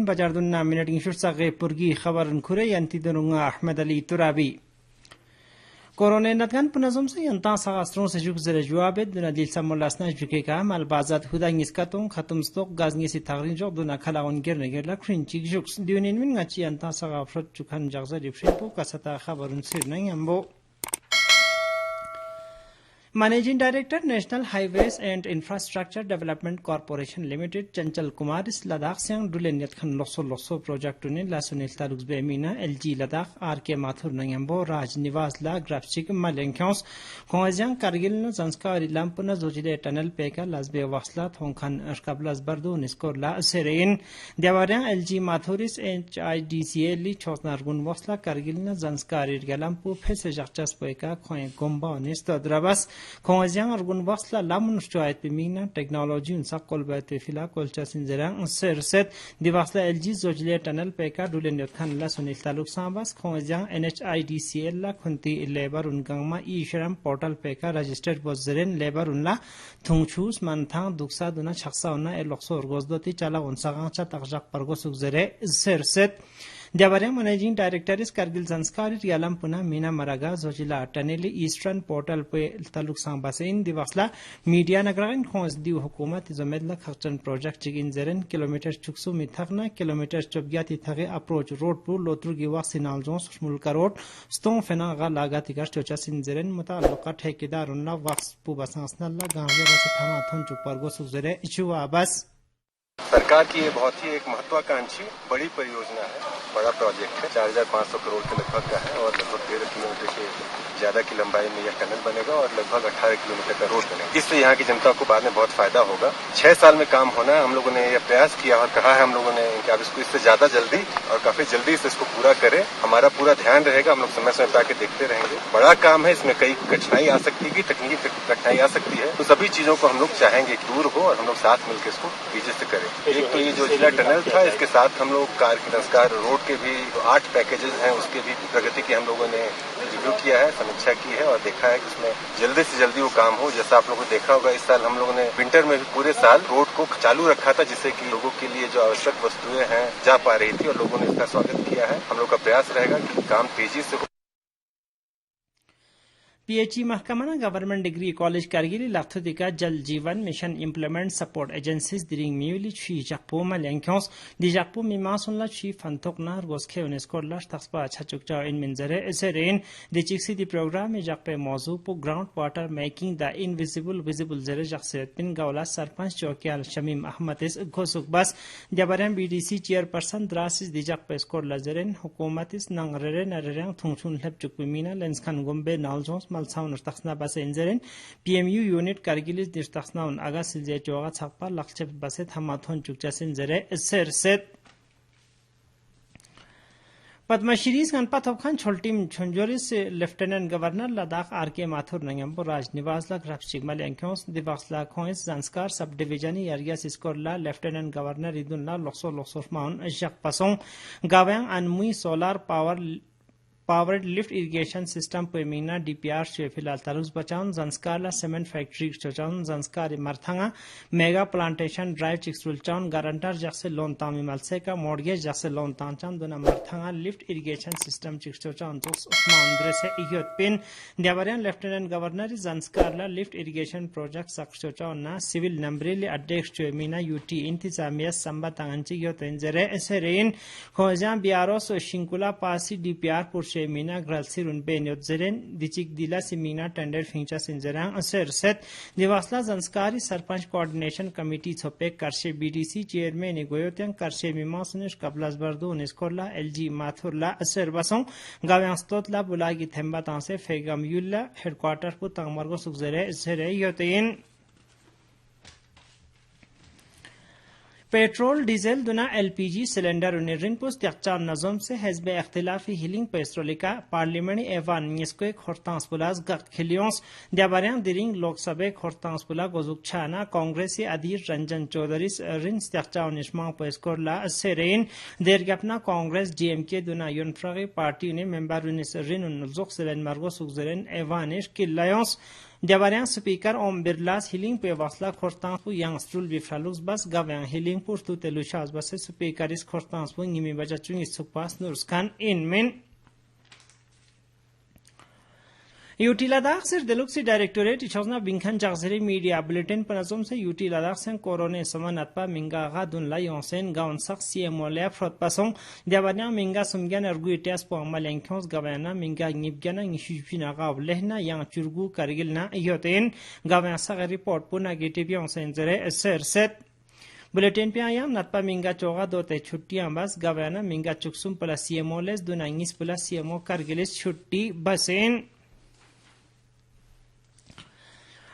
bajar dunna minating shursa ge purgi khabaran khure yanti dununga Ahmed Ali Turabi corona नतगन पुनजम से यंता सागस्त्रों से जुग जरे जवाब दुना दिल समलासना जुके का माल बाजात हुदा निस्कतों खत्म स्टॉक गाजनी से तागरिन जो दुना खलावन गिरने गिरला क्रिंचिक जुग दिउनिन मिन ngachi यंता सागाफ्रत जुखान जगजा डिफ्रेंपो कसता खबरुन सिर नहीं हमबो Managing Director National Highways and Infrastructure Development Corporation Limited Chanchal Kumar is Ladakh Siang Dulenyat Khan Loso project to Lasunil Taluks Bemina LG Ladakh RK Mathur Nangambo Raj Nivas La Grapchik Malenkyons Kongazang Kargil Zanskari Lampuna Zojide Tunnel Peka Lasbe Wasla Thongkhan Ashkablas Bardu Niskorla Serein Diavaran LG Mathuris HIDCA Li Chosnargun Wasla Kargil Zanskari Galampu Pesajachas Peka Koy Gomba Nisto Drabas Kongazang argun wasla lamun shtuait bimina technology unsa kolbate fila kolcha sinzerang serset divasla LG Zojile tunnel peka dulenyot khan la sunil taluk sambas Kongazang NHIDCL la khunti labor ungangma e-shram portal peka registered bozeren labor unla thungchus manthang duksa duna chaksa una elokso orgozdoti chala unsagang cha takjak pargosuk zere serset Diavaran Managing Director is Kargil Zanskari Yalam Puna Mina Maraga Zojila Tunnel Eastern Portal Pe Taluk Sambasin Divasla Media Nagran Khons Diu Hukumat Zomedla Khachan Project Chigin Zeren kilometers Chuksu Mithagna kilometers Chobgyati Thage approach road to Lotru Giwasinal Jones Smulka Road Stone Fenaga Lagatikas Chochasin Zeren Muta Loka Tekidaruna Wax Pubasansnala Gambia Vasatamathon Chupargo Suzere Ichua Abbas सरकार की ये बहुत ही एक महत्वाकांक्षी बड़ी परियोजना है बड़ा प्रोजेक्ट है 4500 करोड़ के लगभग का है और लगभग 13 किलोमीटर से ज्यादा की लंबाई में यह टनल बनेगा और लगभग 18 किलोमीटर का रोड बनेगा इससे यहाँ की जनता को बाद में बहुत फायदा होगा 6 साल में काम होना है हम लोगों ने यह प्रयास किया और कहा है हम लोगों ने कि आप इसको इससे ज्यादा जल्दी और काफी जल्दी से इसको पूरा करें हमारा पूरा ध्यान रहेगा हम लोग समय समय पे आके देखते रहेंगे बड़ा काम है इसमें कई कठिनाई आ सकती है तकनीकी कठिनाई आ सकती है तो सभी चीजों को हम लोग चाहेंगे दूर हो और हम लोग साथ मिलकर इसको तेजी से करें एक तो ये जो जिला टनल था इसके साथ हम लोग कार की संस्कार रोड के भी 8 पैकेजेस हैं उसके भी प्रगति की हम लोगों ने रिव्यू किया है समीक्षा की है और देखा है कि इसमें जल्दी से जल्दी वो काम हो जैसा आप लोगों ने देखा होगा इस साल हम लोगों ने विंटर में भी पूरे साल रोड को चालू रखा था जिससे कि लोगों के लिए जो आवश्यक वस्तुएं हैं जा पा रही थी और लोगों ने इसका स्वागत किया है हम लोग का प्रयास रहेगा कि काम तेजी से हो PHE Mahkamana Government Degree College Kargili Lathudika Jal Jeevan Mission Implement Support Agencies Diring Miuli Chi Jakpo Malenkyons Di Jakpo Mimasunla Chi Fantokna Goske Unescorla Taxpa Chachukcha in Minzare Serein Di Chiksi Di Program Jakpe Mozupo Groundwater Making the Invisible Visible Zere Jakset Pin Gaula Sarpanch Chokial Shamim Ahmatis Gosuk Bas Jabaran BDC Chairperson Drasis Di Jakpe Scorla Zeren Hukumatis Nangrere Narang Thungchun Lepchukmina Lenskan Gombe Naljons Malsaun Taxna Bas Inzeren, PMU Unit Kargilis Distaxna on Agas Joga Chapa, Lakchep Baset Hamathon Chukchasin Zere, Set Padma Shiris and Patov Khan Choltim Chonjoris, Lieutenant Governor Ladakh RK Mathur Nangambo Raj Nivasla Grapchik Malenkons, Divasla Coins, Zanskar Subdivisioni Areas Iskorla, Lieutenant Governor Idunla, Loso Mount, Jacques Passon, Gavang and Mui Solar Powered Lift Irrigation System Pemina DPR Shefilal Tarus Bachan, Zanskala Cement Factory Chochan, Zanskari Marthanga, Mega Plantation Drive Chixulchan, Garantar Jaxe Lon Tami Malseka, Mortgage Jaxe Lon Tanchan, Dona Marthanga Lift Irrigation System Chixochan, Dos Usman Drese Igot Pin, Diavarian Lieutenant Governor Zanskarla Lift Irrigation Project Sakchochan, Civil Nambrili Adex Chemina UT Intizamia Samba Tanganchi Yotenzere, Serein, Hojam Biaros, Shinkula Pasi DPR Mina Gralsirun Benyot Zeren, Dichik Dila Simina Tender Fincha Sinzerang, Aser Set, Divasla Zanskari Sarpanch Coordination Committee Sopek Karshe BDC Chairman Negoyotian Karshe Mimasunish Kablas Bardu Niskorla LG Mathurla Aser Basong, Gavianstotla Bulagi Thembatanse Fegam Yulla, Headquarter Putamargo Suzere, Zere Yotain. Petrol diesel दुना LPG cylinder उन्हें पुस्त यकचार नजम से हज़ब अख्तिलाफी healing पेस्ट्रोलिका parliament Evan निस्को खोरतांस पुलास गक्त खिलियोंस द्याबारियां दिरिंग Lok Sabha खोरतांस पुला गोजुकछाना कांग्रेसी Adhir Ranjan Chaudhary rinse यकचार Nishma पेस्कोरला सेरेन देरगपना Congress DMK दुना युनफ्रागी party ने member रिन joke सिलेन मार्गो सुगजरेन एवानिश किलायोंस Devaryang speaker Om Birlas healing pe wasla khortang pu yang strul bifralux bas gavyang healing pur tu telushas bas speaker is khortang pu ngimi baja chung isukpas nurskan inmin UT Ladakh से डेलुक्सी directorate इचोजना बिंखन जागजरी media bulletin पनजम से UT Ladakh से कोरोने समान अतपा मिंगा गा दुनला योंसेन gown सक CMO ले fraught पासों देवान्या मिंगा सुमग्यान अर्गु इतिहास पोंगमा लेंखोस गवाना मिंगा निबग्याना निशिपिना गाव लेहना yang चुरगु करगिलना योतेन गवाना सक रिपोर्ट पु नेगेटिव योंसेन जरे असर सेट बुलेटिन पे आयाम नतपा मिंगा चोगा दोते छुट्टियां बस गवाना मिंगा चुक्सुम प्लस सीएमओ लेस दुनांगिस प्लस सीएमओ करगिलिस छुट्टी बसेन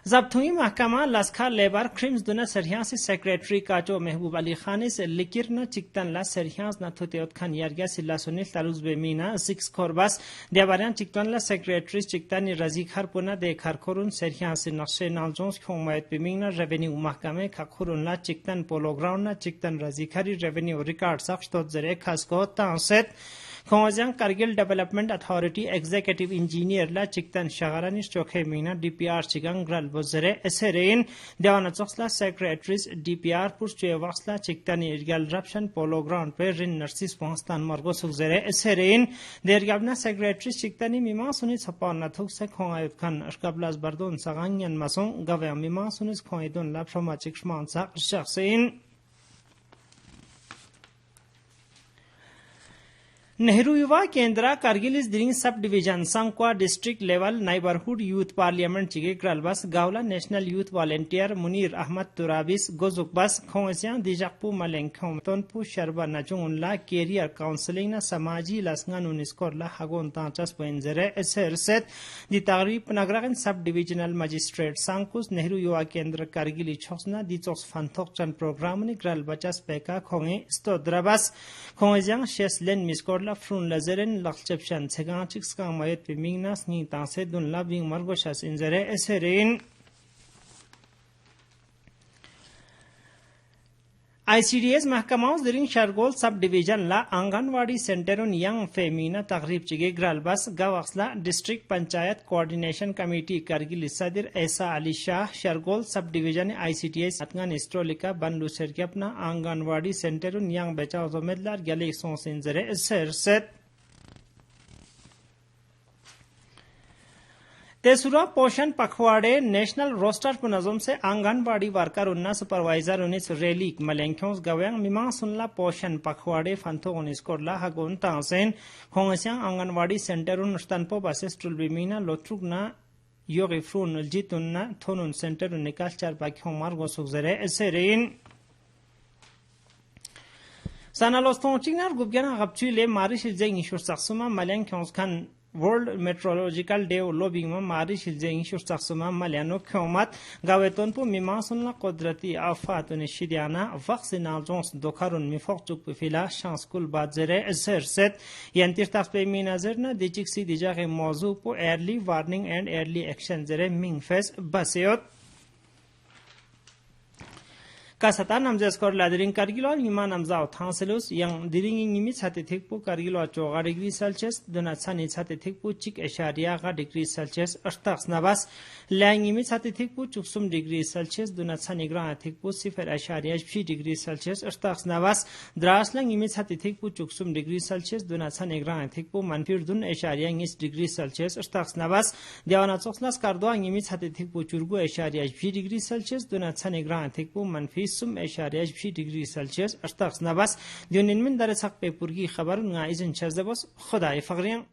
जब्तुई महकमा लस्खा लेबर क्रिम्स दुना सरहियास सेक्रेटरी काचो महबूब अली खान से लिकिर न चिकतन ला सरहियास न थोतेत खान यारगा सिल्ला सुनील तालुज बेमीना 6 खोरबस देवारियान चिकतन ला सेक्रेटरी चिकतनी रजी खर पुना देखर खोरुन सरहियास नक्शे नालजोंस खोमयत बेमीना रेवेन्यू महकमे खखुरुन ला चिकतन पोलो ग्राउंड ना चिकतन रजी खरी रेवेन्यू रिकॉर्ड सक्ष तो जरे खास को तांसेत खोंजंग Kargil development authority executive engineer ला चिकतन शगरानी चोखे मीना डीपीआर चिगंग ग्रल बजरे एसरेन देवाना चोक्सला सेक्रेटरीज डीपीआर पुष्टे वक्सला चिकतनी इरगल रप्शन पोलो ग्राउंड पे रिन नर्सिस पहुंचतान मर्गो सुगजरे एसरेन देरगाबना सेक्रेटरी चिकतनी मिमा सुनि छपान नथुक से खोंगायत खान अशकबलास बर्दोन सगांगन मसों गवे मिमा सुनि खोंयदोन ला फ्रमा चिक्समान सा शख्सिन नेहरू युवा केंद्र कारगिल इस दिरिंग sub division Sankoo district level neighbourhood youth parliament चिगे ग्रलबस गावला national youth volunteer Munir Ahmad तुराबिस गोजुक बस खोंसियां दिजाकपु मलेंग खोमतोनपु शरबा नजुंगला कैरियर काउंसलिंग ना समाजी लसंगन उनिस्कोरला हगोन तांचस पेंजरे एसरसेट दि तगरीब नगरगन सब डिविजनल मजिस्ट्रेट सांकुस नेहरू युवा केंद्र कारगिल छोसना दिचोस फंथोक चन प्रोग्राम नि ग्रलबचस पेका खोंगे स्तोद्रबस खोंसियां शेसलेन मिस्कोरला फ्रून लजरेन लक्चपशन सेगाचिक्स का मयत पिमिंगनास नि तासे दुनला Bing मरगोशास इंजरे एसरेन ICDS महकमाउस दिरिंग Shargol sub division ला आंगनवाड़ी सेंटरों यंग फेमीना तकरीब चिगे ग्रलबस गवक्सला district panchayat coordination committee Kargil सदर ऐसा Ali Shah Shargol sub division ICDS अतगन स्ट्रोलिका बनलू सरगपना आंगनवाड़ी सेंटरों यंग बेचा जोमेदलार गले सोंसिंजरे सरसेट तेसुरा पोषण पखवाड़े नेशनल रोस्टर पुनजम से आंगनबाड़ी वर्कर उन्ना सुपरवाइजर उन्नीस रैली मलेंख्यों गव्यांग मिमा सुनला पोषण पखवाड़े फंथो उन्नीस कोरला हगोन तांसेन खोंगस्यांग आंगनबाड़ी सेंटर उन स्तनपो बसेस टुलबिमीना लोथ्रुगना योगी फ्रून जितुन्ना थोनुन सेंटर उन निकाल चार बाक्यों मार्गो सुगजरे एसेरेन सानालोस्तोंचिंगनार गुब्याना गपचुले मारिश जेंग इशुर सक्सुमा मलेंख्यों खान वर्ल्ड मेट्रोलॉजिकल डे लोबिंग में मारी शिलजेंग शुरसक्सुमा मल्यानो ख्योमत गावेतोनपु मिमासुनला कुदरती आफात निशिदियाना वक्सिना जोंस दोखारुन मिफोक चुप फिला शांसकुल बाजरे सरसेट यंतिर तस्पे मी नजरना दिचिक्सी दिजागे मौजू पु early warning and early action जरे मिंगफेस बसेयोत Kasata namjas kor ladring Kargilo Yuma namzao Tanselus, young diring in Mitsatipu, Kargilo Choga degree Celsius, Donatsani Satitipu, Chik Esharia degree Celsius, Erstax Navas, Lang Mitsatipu, Chuksum degree Celsius, Donatsani Granatipu, Sifer Esharia 3 degree Celsius, Erstax Navas, Draslang Mitsatipu, Chuksum degree Celsius, Donatsani Granatipu, Manfirdun Esharia is degree Celsius, Erstax Navas, Dianatsoslas Cardo, Mitsatipu, Churgu Esharia 3 degree Celsius, Donatsani Granatipu, Manfis سم اشاریه 20 دیگری سلسیوس اشتاق نباس دیونین من در سق پیپورگی خبر نعیزن چرزه باس خدای فقریان